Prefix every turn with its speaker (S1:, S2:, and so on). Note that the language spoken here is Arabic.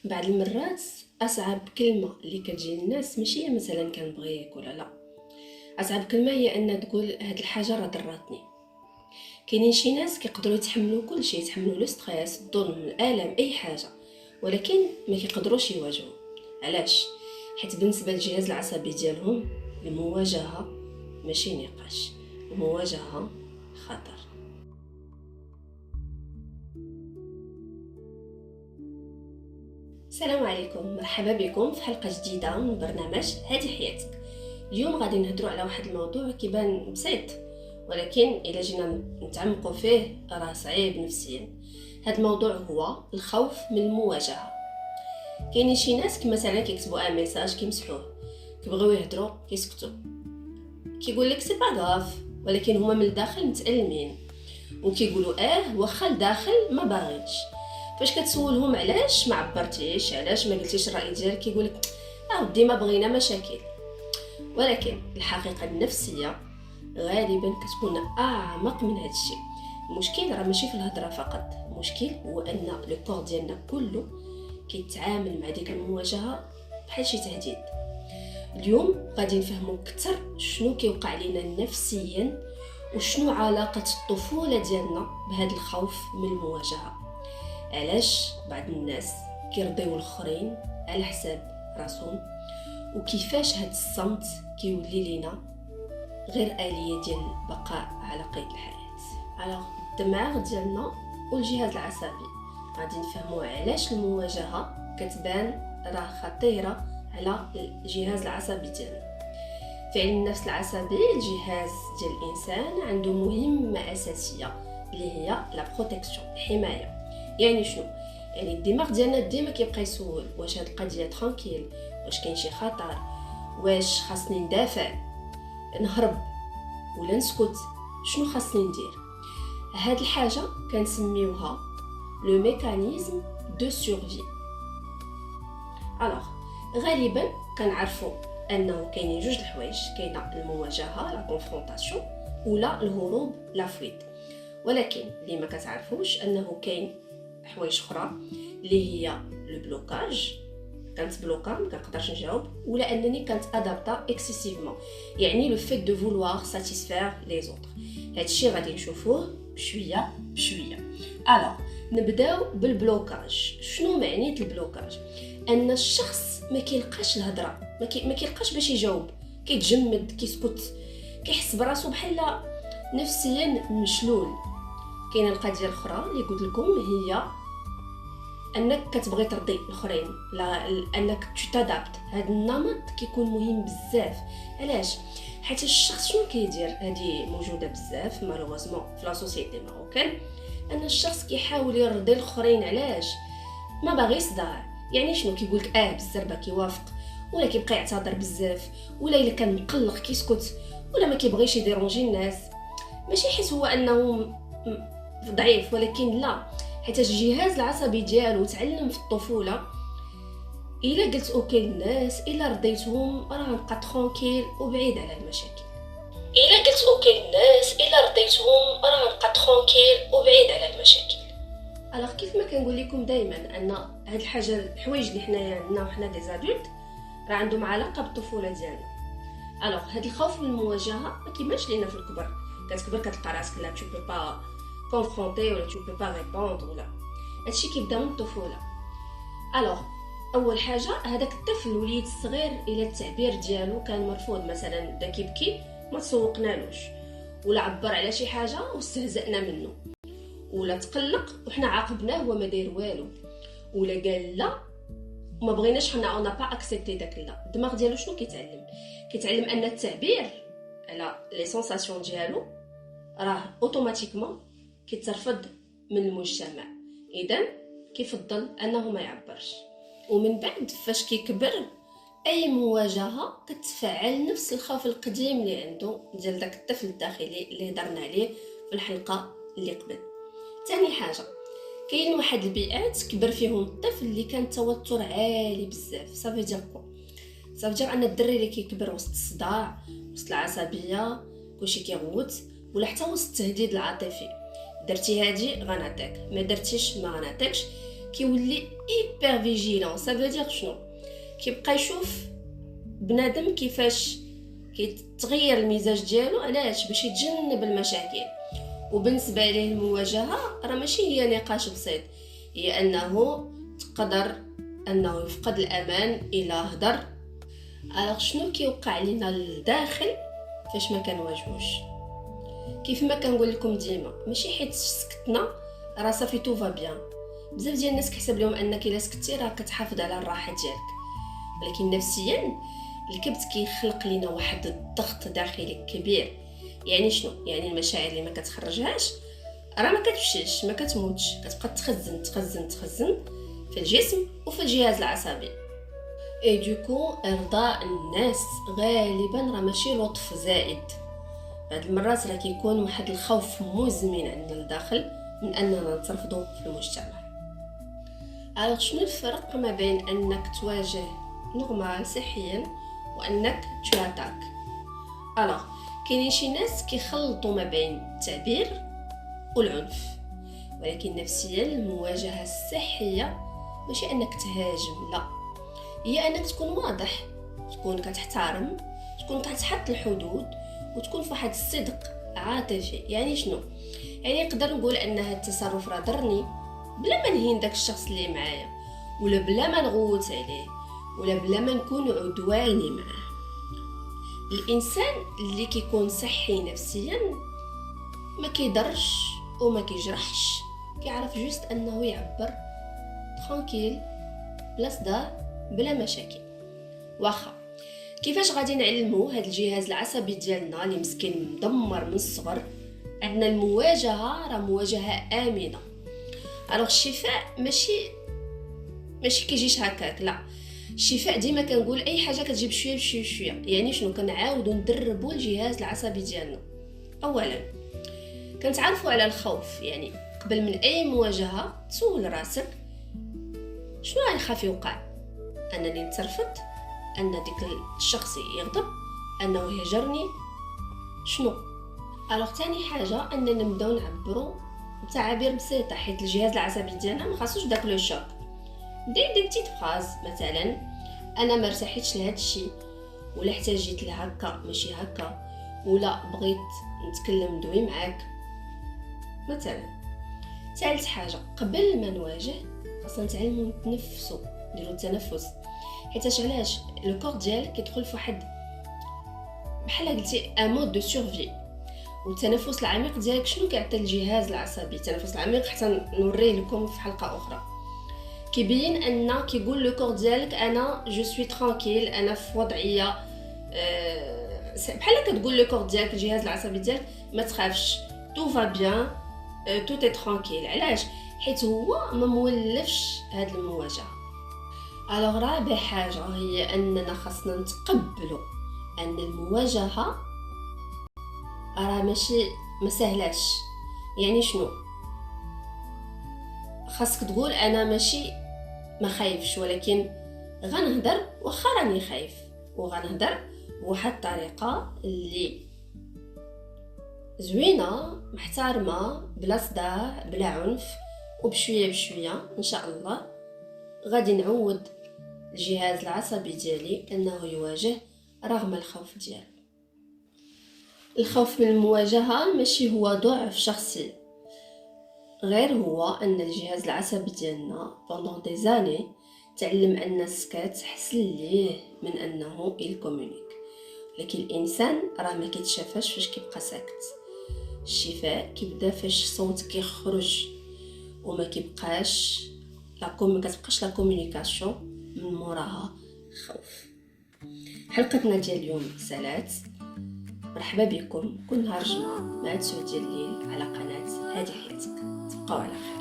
S1: بعض المرات اصعب كلمه اللي كتجي للناس ماشي هي مثلا كنبغيك ولا لا. اصعب كلمه هي ان تقول هاد الحاجه راه ضراتني. كاينين شي ناس كيقدروا يتحملوا كل شيء، يتحملوا لو ستريس، الظلم، الالم، اي حاجه، ولكن ما كيقدروش يواجهوا. علاش؟ حيت بالنسبه للجهاز العصبي ديالهم المواجهه ماشي نقاش، المواجهه خطر. السلام عليكم، مرحبا بكم في حلقه جديده من برنامج هذه حياتك. اليوم غادي نهضروا على واحد الموضوع كيبان بسيط، ولكن الا جينا نتعمقوا فيه راه صعيب نفسيا. هذا الموضوع هو الخوف من المواجهه. كاينين شي ناس مثلا كيكتبوا ميساج كيمسحوه، كيبغيو يهضروا كيسكتوا، كيقول لك سي با غاف، ولكن هما من الداخل متألمين وكيقولوا واخا الداخل ما باغيش. فاش كتسولهم علاش ما عبرتيش، علاش ما قلتيش الراي ديالك، كيقول لك ودي ما بغينا مشاكل. ولكن الحقيقه النفسيه غالبا كتكون اعمق من هذا الشيء. المشكل راه ماشي في الهضره فقط، المشكل هو ان لو كور ديالنا كله كيتعامل مع ديك المواجهه بحال شي تهديد. اليوم غادي نفهموا اكثر شنو كيوقع لينا نفسيا وشنو علاقه الطفوله ديالنا بهذا الخوف من المواجهه. علاش بعض الناس كيرضيو الاخرين على حساب راسهم، وكيفاش هاد الصمت كيولي لينا غير آلية ديال البقاء على قيد الحياة. على الدماغ ديالنا والجهاز العصبي غادي نفهموا علاش المواجهة كتبان راه خطيرة على الجهاز العصبي ديالنا. في علم النفس العصبي الجهاز ديال الانسان عنده مهمة اساسية اللي هي لا بروتيكسيون، الحماية. يعني شنو؟ يعني الدماغ ديالنا ديما كيبقى يسول واش هاد القضيه ترانكيل، واش كاين شي خطر، واش خاصني ندافع، نهرب ولا نسكت، شنو خاصني ندير. هاد الحاجه كنسميوها لو ميكانيزم دو سورفي. الوغ غالبا كنعرفوا انه كاينين جوج الحوايج، كاينه المواجهه لا كونفرونطاسيون ولا الهروب لا فويت. ولكن اللي ما كتعرفوش انه كاين حوايج اخرى اللي هي لو بلوكاج، كانت بلوكا ما كنقدرش نجاوب، ولا انني كانت ادابتا اكسيسيفمون، يعني لو فيت دو فولوار ساتيسفير لي زوطر. هادشي غادي نشوفوه بشويه بشويه. الوغ نبداو بالبلوكاج. شنو معنيه البلوكاج؟ ان الشخص ما كيلقاش الهضره، ما كيلقاش باش يجاوب، كيتجمد، كيسكت، كيحس براسو بحال نفسيا مشلول. كاينه القضيه الاخرى اللي قلت لكم هي انك كتبغي ترضي الاخرين، لا انك تادابت. هذا النمط كيكون مهم بزاف. علاش؟ حيت الشخص شنو كيدير، هذه موجوده بزاف مالوغوزمون في لا سوسيتي ماروكان، ان الشخص كيحاول يرضي الاخرين. علاش؟ ما باغي يصدع. يعني شنو؟ كيقولك بالزربه كيوافق، ولا كيبقى يعتذر بزاف، ولا الا كان مقلق كيسكت، ولا ما كيبغيش يديرونجي الناس. ماشي حيت هو انه ضعيف، ولكن لا، حيت الجهاز العصبي ديالو تعلم في الطفوله الا قلت اوكي للناس، الا رضيتهم راه نبقى ترونكيل وبعيد على المشاكل. الا قلت اوكي للناس، الا رضيتهم راه نبقى ترونكيل وبعيد على المشاكل. الوغ كيف ما كنقول لكم دائما ان هاد الحاجه، الحوايج اللي حنايا عندنا وحنا دي زادولت، راه عندهم علاقه بالطفوله ديالنا. الوغ هاد الخوف من المواجهه ما كيبانش لينا في الكبر. كتكبر كتلقى راسك لا تو بو با كونفرونتي ولا تو بو با ريبوندر، ولا هادشي كيبدا من الطفوله. الوغ اول حاجه، هذاك الطفل الوليد الصغير الى التعبير ديالو كان مرفوض، مثلا بدا كيبكي ما تسوقنالوش، ولا عبر على شي حاجه واستهزأنا منه، ولا تقلق وحنا عاقبناه وما داير والو، ولا قال لا وما بغيناش حنا اون با اكسبتي داك لا. الدماغ ديالو شنو كيتعلم؟ كيتعلم ان التعبير على لي سونساسيون ديالو راه اوتوماتيكمون كيترفض من المجتمع، اذا كيفضل انه ما يعبرش. ومن بعد فاش كيكبر اي مواجهه كتفعل نفس الخوف القديم اللي عنده ديال داك الطفل الداخلي اللي هضرنا عليه في الحلقه اللي قبل. ثاني حاجه، كاين واحد البيئات كبر فيهم الطفل اللي كان التوتر عالي بزاف. صافي دير ان الدري اللي كيكبر وسط الصداع، وسط العصبيه، كلشي كيغوت، ولا حتى وسط التهديد العاطفي. درتي هادي غنعطيك، ما درتيش ما غنعطيكش، كيولي هايبر فيجيلون. سافو شنو؟ كيبقى يشوف بنادم كيفاش كيتغير المزاج ديالو، علاش؟ باش يتجنب المشاكل. وبالنسبه ليه المواجهه راه ماشي هي نقاش بسيط، هي انه تقدر انه يفقد الامان الى هدر. شنو كيوقع لينا للداخل فاش ما كنواجهوش؟ كيف ما كنقول لكم ديما، ماشي حيت سكتنا راه صافي تو فا بيان. بزاف ديال الناس كيحسب لهم انك الا سكتي راه كتحافظ على الراحه ديالك، ولكن نفسيا الكبت كيخلق لينا واحد الضغط داخلي كبير. يعني شنو؟ يعني المشاعر اللي ما كتخرجهاش راه ما كتمشيش، ما كتموتش، كتبقى تخزن تخزن تخزن في الجسم وفي الجهاز العصبي. اي دوكو ارضاء الناس غالبا راه ماشي لطف زائد، بعض المرات راه كيكون واحد الخوف مزمن عندنا لداخل من اننا نترفضوا في المجتمع. شنو الفرق ما بين انك تواجه نورمال صحيا وانك تاتاك؟ كاينين شي ناس كيخلطوا ما بين التعبير والعنف، ولكن نفسيا المواجهه الصحيه ماشي انك تهاجم، لا، هي انك تكون واضح، تكون كتحترم، تكون كتحط الحدود، وتكون في واحد الصدق عاطفي. يعني شنو؟ يعني نقدر نقول ان هذا التصرف راه ضرني بلا ما نهين داك الشخص اللي معايا، ولا بلا ما نغوت عليه، ولا بلا ما نكون عدواني معاه. الانسان اللي كيكون صحي نفسيا ما كيضرش وما كيجرحش، كيعرف جوست انه يعبر ترانكيل بلا صداع بلا مشاكل. واخا كيفاش غادي نعلموا هذا الجهاز العصبي ديالنا اللي مسكين مدمر من الصغر؟ عندنا المواجهه راه مواجهه امنه. الشفاء ماشي كيجيش هكاك، لا، الشفاء ديما كنقول اي حاجه كتجيب شويه بشويه شويه. يعني شنو؟ كنعاودوا ندربوا الجهاز العصبي ديالنا. اولا كنتعرفوا على الخوف، يعني قبل من اي مواجهه تسول راسك شنو غيخاف يوقع؟ انني نترفض، ان ديك الشخص يغضب، انه يهجرني، شنو؟ ثاني حاجه اننا نبداو نعبروا بتعابير بسيطه، حيت الجهاز العصبي ديالنا ما خاصوش داك لو شوك. دير دي بتيت فراز، مثلا انا ما ارتحيتش لهذا الشيء، ولا احتاجيت لهكا ماشي هكا، ولا بغيت نتكلم ندوي معاك مثلا. ثالث حاجه قبل ما نواجه خاصنا نتعلموا نتنفسوا، نديروا التنفس. حيت علاش؟ لو كور ديالك كيدخل في واحد بحال قلتي ان مود دو سورفي. والتنفس العميق ديالك شنو كيعطي الجهاز العصبي؟ التنفس العميق حتى نوريه لكم في حلقه اخرى، كيبين ان كيقول لو كور ديالك انا جو سوي ترانكيل، انا في وضعيه بحال كتقول لو كور ديالك الجهاز العصبي ديالك ما تخافش، تو فا بيان، تو تي ترانكيل. علاش؟ حيت هو ما مولفش هاد المواجهه. رابع حاجه هي اننا خاصنا نتقبلوا ان المواجهه راه ماشي ما سهلاش. يعني شنو؟ خاصك تقول انا ماشي ما خايفش، ولكن غنهضر واخا راني خايف، وغنهضر بواحد الطريقه اللي زوينه محترمه بلا صداع بلا عنف، وبشويه بشويه ان شاء الله غادي نعود الجهاز العصبي ديالي انه يواجه رغم الخوف ديالو. الخوف من المواجهه ماشي هو ضعف شخصي، غير هو ان الجهاز العصبي ديالنا pendant des années تعلم ان السكات حسن ليه من انه يكومونيك. لكن الانسان راه ما كيتشافاش فاش كيبقى ساكت. الشفاء كيبدا فاش صوت كيخرج وما كيبقاش ما كتبقاش لا كومونيكاسيون من موراها خوف. حلقتنا ديال اليوم سالات. مرحبا بكم كل نهار جمعة مع 9 ديال الليل على قناة هادي حياتك. تبقاو على خير.